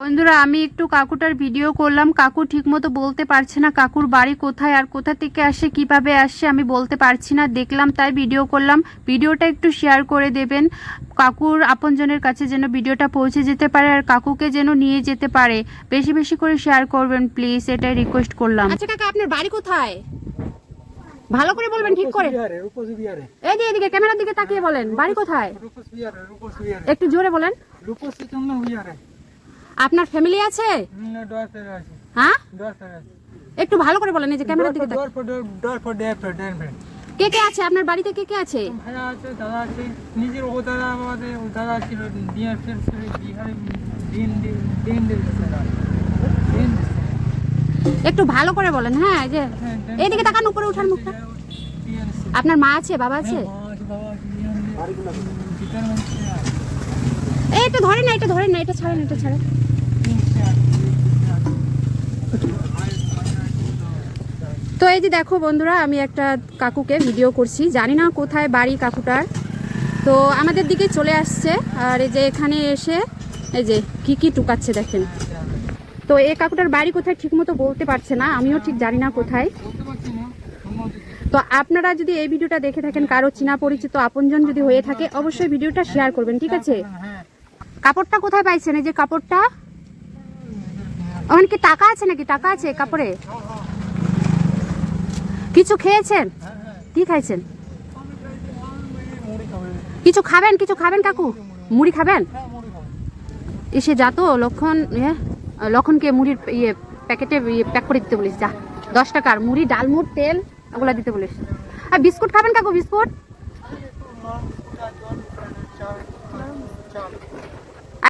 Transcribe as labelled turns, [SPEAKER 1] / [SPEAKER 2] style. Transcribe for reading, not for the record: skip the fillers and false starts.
[SPEAKER 1] বন্ধুরা আমি একটু কাকুটার ভিডিও করলাম। কাকু ঠিকমতো বলতে পারছে না কাকুর বাড়ি কোথায় আর কোথা থেকে আসে কিভাবে আসে আমি বলতে পারছি না, দেখলাম তাই ভিডিও করলাম। ভিডিওটা একটু শেয়ার করে দেবেন কাকুর আপনজনের কাছে যেন ভিডিওটা পৌঁছে যেতে পারে আর কাকুকে যেন নিয়ে যেতে পারে। বেশি বেশি করে শেয়ার করবেন প্লিজ, এটাই রিকোয়েস্ট করলাম। আচ্ছা কাকা আপনার বাড়ি কোথায় ভালো করে বলবেন ঠিক করে। এই যে এদিকে ক্যামেরার দিকে তাকিয়ে বলেন বাড়ি কোথায়, একটু জোরে বলেন। আপনার ফ্যামিলি আছে? হ্যাঁ একটু ভালো করে বলেন, এই যে ক্যামেরার দিকে কে কে আছে আপনার বাড়িতে, কে কে আছে?
[SPEAKER 2] ভাইয়া আছে, দাদা আছে, নিজের ও দাদা আমাদের ও দাদা ছিল বিহার বিহারে
[SPEAKER 1] একটু ভালো করে বলেন। হ্যাঁ এই যে এইদিকে তাকান, উপরে উঠান মুখটা। আপনার মা আছে, বাবা আছে? এটা ধরেন না, এটা ধরেন না, এটা ছাড়েন, এটা ছাড়েন। তো এই যে দেখো বন্ধুরা, আমি একটা কাকুকে ভিডিও করছি, জানি না কোথায় বাড়ি কাকুটার। তো আমাদের দিকে চলে আসছে আর এই যে এখানে এসে এই যে কি টুকাচ্ছে দেখেন। তো এই কাকুটার বাড়ি কোথায় ঠিক মতো বলতে পারছে না, আমিও ঠিক জানি না কোথায়। তো আপনারা যদি এই ভিডিওটা দেখে থাকেন, কারো চেনা পরিচিত আপনজন যদি হয়ে থাকে অবশ্যই ভিডিওটা শেয়ার করবেন, ঠিক আছে? কাপড়টা কোথায় পাইছেন? এই যে কাপড়টা, ওখানে কি টাকা আছে নাকি? টাকা আছে কাপড়ে? কিছু খেয়েছেন? কি খাইছেন? কিছু খাবেন? কিছু খাবেন কাকু? মুড়ি খাবেন? এসে যা তো লক্ষণকে মুড়ির প্যাকেটে প্যাক করে দিতে বলিস, যা 10 টাকার মুড়ি, ডালমুড়, তেল ওগুলা দিতে বলিস। আর বিস্কুট খাবেন কাকু? বিস্কুট